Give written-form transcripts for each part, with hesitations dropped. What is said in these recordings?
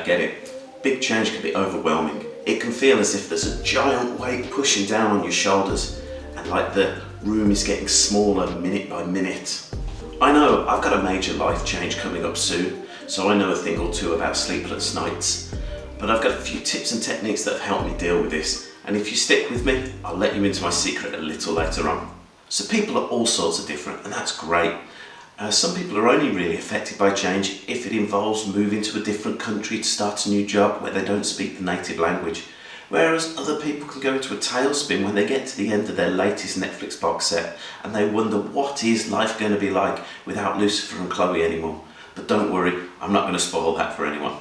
I get it. Big change can be overwhelming. It can feel as if there's a giant weight pushing down on your shoulders and like the room is getting smaller minute by minute. I know I've got a major life change coming up soon, so I know a thing or two about sleepless nights. But I've got a few tips and techniques that have helped me deal with this, and if you stick with me, I'll let you into my secret a little later on. So people are all sorts of different, and that's great. Some people are only really affected by change if it involves moving to a different country to start a new job where they don't speak the native language. Whereas other people can go into a tailspin when they get to the end of their latest Netflix box set and they wonder what is life going to be like without Lucifer and Chloe anymore. But don't worry, I'm not going to spoil that for anyone.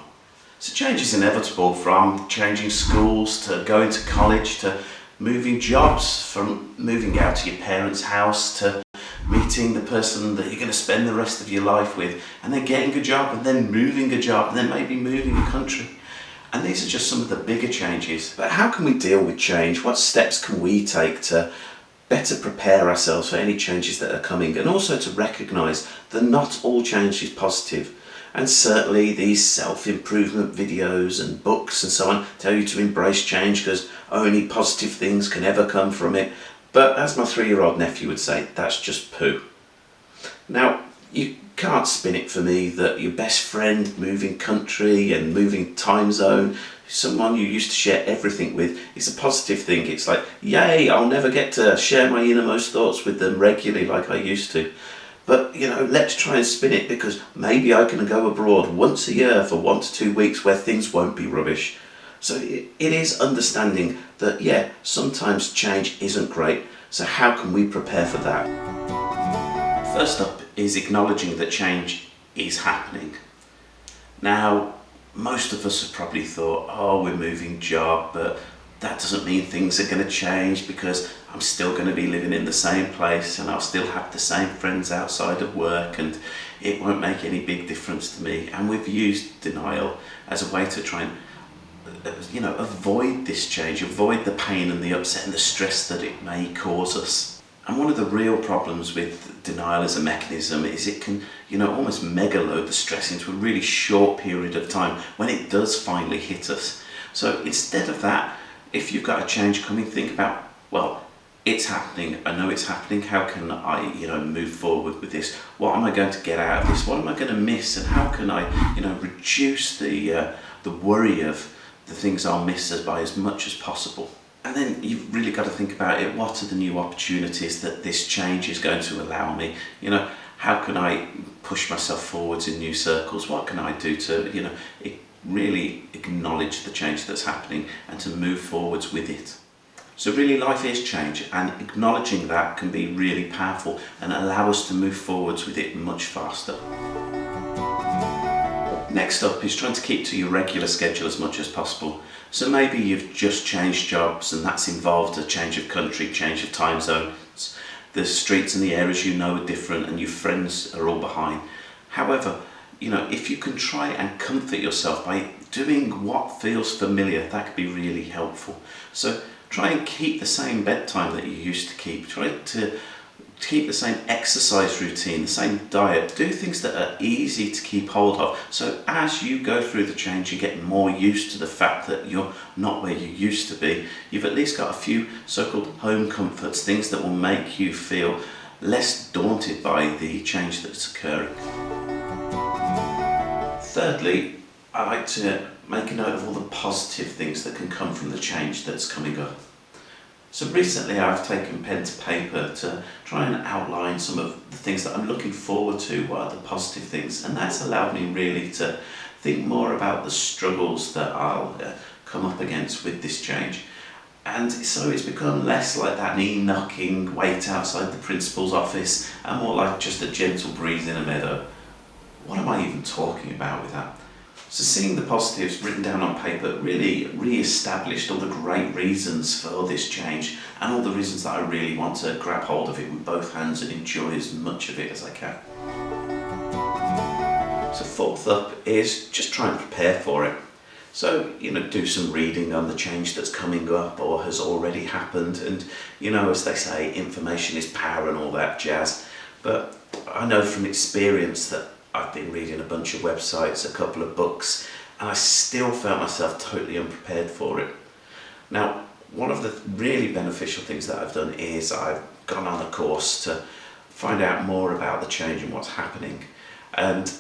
So change is inevitable, from changing schools to going to college to moving jobs, from moving out to your parents' house to meeting the person that you're going to spend the rest of your life with, and then getting a job, and then moving a job, and then maybe moving a country. And these are just some of the bigger changes. But how can we deal with change? What steps can we take to better prepare ourselves for any changes that are coming, and also to recognise that not all change is positive? And certainly these self-improvement videos and books and so on tell you to embrace change because only positive things can ever come from it. But as my 3-year-old nephew would say, that's just poo. Now, you can't spin it for me that your best friend moving country and moving time zone, someone you used to share everything with, is a positive thing. It's like, yay, I'll never get to share my innermost thoughts with them regularly like I used to. But, you know, let's try and spin it, because maybe I can go abroad once a year for 1 to 2 weeks where things won't be rubbish. So it is understanding that, yeah, sometimes change isn't great. So how can we prepare for that? First up is acknowledging that change is happening. Now, most of us have probably thought, oh, we're moving job, but that doesn't mean things are going to change because I'm still going to be living in the same place and I'll still have the same friends outside of work and it won't make any big difference to me. And we've used denial as a way to try and avoid this change, avoid the pain and the upset and the stress that it may cause us. And one of the real problems with denial as a mechanism is it can, almost mega load the stress into a really short period of time when it does finally hit us. So instead of that, if you've got a change coming, think about, well, it's happening, I know it's happening, how can I, move forward with this? What am I going to get out of this? What am I going to miss? And how can I, reduce the worry of the things I'll miss by as much as possible? And then you've really got to think about it. What are the new opportunities that this change is going to allow me? How can I push myself forwards in new circles? What can I do to, really acknowledge the change that's happening and to move forwards with it? So really, life is change, and acknowledging that can be really powerful and allow us to move forwards with it much faster. Next up is trying to keep to your regular schedule as much as possible. So maybe you've just changed jobs and that's involved a change of country, change of time zones. The streets and the areas are different and your friends are all behind. However, if you can try and comfort yourself by doing what feels familiar, that could be really helpful. So try and keep the same bedtime that you used to keep. Try to keep the same exercise routine, the same diet. Do things that are easy to keep hold of. So as you go through the change, you get more used to the fact that you're not where you used to be. You've at least got a few so-called home comforts, things that will make you feel less daunted by the change that's occurring. Thirdly, I like to make a note of all the positive things that can come from the change that's coming up. So recently I've taken pen to paper to try and outline some of the things that I'm looking forward to, what are the positive things, and that's allowed me really to think more about the struggles that I'll come up against with this change. And so it's become less like that knee-knocking wait outside the principal's office and more like just a gentle breeze in a meadow. What am I even talking about with that? So seeing the positives written down on paper really re-established all the great reasons for all this change and all the reasons that I really want to grab hold of it with both hands and enjoy as much of it as I can. So fourth up is just try and prepare for it. So, do some reading on the change that's coming up or has already happened, and, as they say, information is power and all that jazz. But I know from experience that I've been reading a bunch of websites, a couple of books, and I still felt myself totally unprepared for it. Now, one of the really beneficial things that I've done is I've gone on a course to find out more about the change and what's happening. And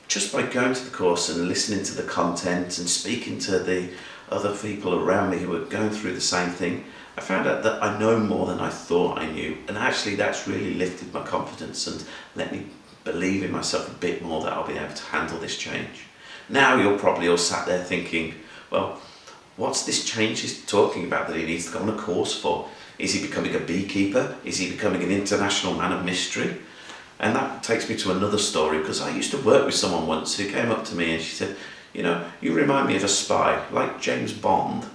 just by going to the course and listening to the content and speaking to the other people around me who were going through the same thing, I found out that I know more than I thought I knew, and actually that's really lifted my confidence and let me believe in myself a bit more that I'll be able to handle this change. Now you're probably all sat there thinking, well, what's this change he's talking about that he needs to go on a course for? Is he becoming a beekeeper? Is he becoming an international man of mystery? And that takes me to another story, because I used to work with someone once who came up to me and she said, you know, you remind me of a spy, like James Bond.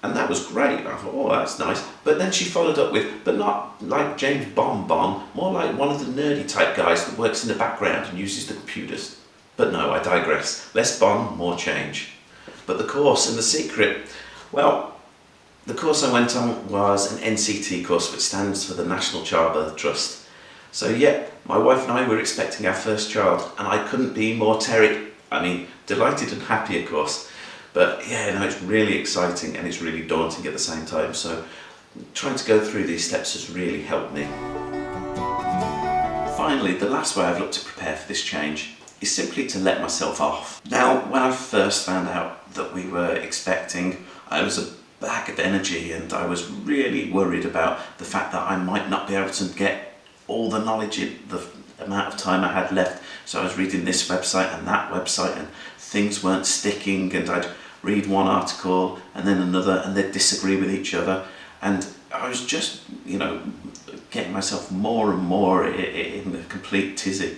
And that was great. I thought, oh, that's nice. But then she followed up with, but not like James Bond, more like one of the nerdy type guys that works in the background and uses the computers. But no, I digress. Less Bond, more change. But the course and the secret, well, the course I went on was an NCT course, which stands for the National Childbirth Trust. So yeah, my wife and I were expecting our first child, and I couldn't be more delighted and happy, of course. But yeah, no, it's really exciting and it's really daunting at the same time. So trying to go through these steps has really helped me. Finally, the last way I've looked to prepare for this change is simply to let myself off. Now, when I first found out that we were expecting, I was a bag of energy and I was really worried about the fact that I might not be able to get all the knowledge in the amount of time I had left. So I was reading this website and that website and things weren't sticking, and I'd read one article and then another and they'd disagree with each other, and I was just, you know, getting myself more and more in a complete tizzy.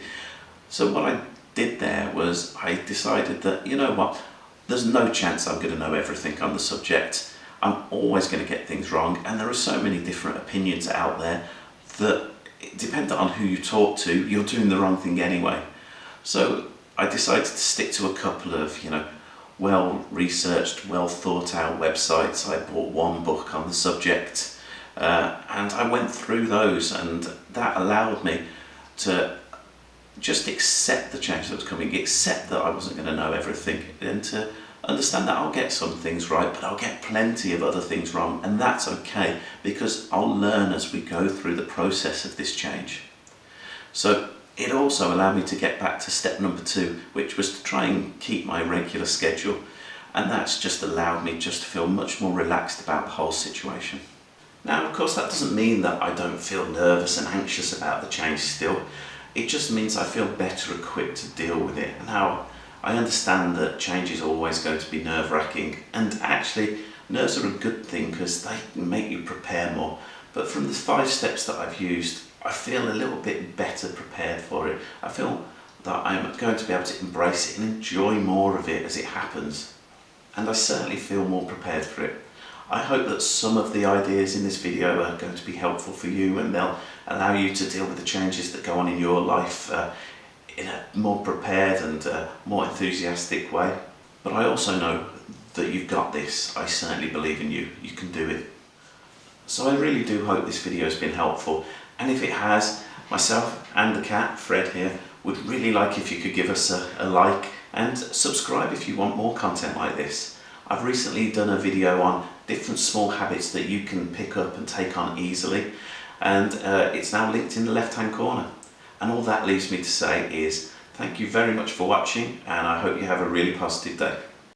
So what I did there was I decided that, you know what, there's no chance I'm going to know everything on the subject. I'm always going to get things wrong, and there are so many different opinions out there that, depending on who you talk to, you're doing the wrong thing anyway. So I decided to stick to a couple of, you know, well-researched, well-thought-out websites. I bought one book on the subject, and I went through those, and that allowed me to just accept the change that was coming, accept that I wasn't going to know everything, and to understand that I'll get some things right, but I'll get plenty of other things wrong, and that's okay, because I'll learn as we go through the process of this change. So it also allowed me to get back to step number 2, which was to try and keep my regular schedule, and that's just allowed me just to feel much more relaxed about the whole situation. Now, of course, that doesn't mean that I don't feel nervous and anxious about the change still. It just means I feel better equipped to deal with it. Now, I understand that change is always going to be nerve-wracking, and actually nerves are a good thing because they make you prepare more. But from the 5 steps that I've used, I feel a little bit better prepared for it. I feel that I'm going to be able to embrace it and enjoy more of it as it happens. And I certainly feel more prepared for it. I hope that some of the ideas in this video are going to be helpful for you, and they'll allow you to deal with the changes that go on in your life in a more prepared and more enthusiastic way. But I also know that you've got this. I certainly believe in you. You can do it. So I really do hope this video has been helpful, and if it has, myself and the cat, Fred here, would really like if you could give us a like and subscribe if you want more content like this. I've recently done a video on different small habits that you can pick up and take on easily, and it's now linked in the left hand corner. And all that leaves me to say is thank you very much for watching, and I hope you have a really positive day.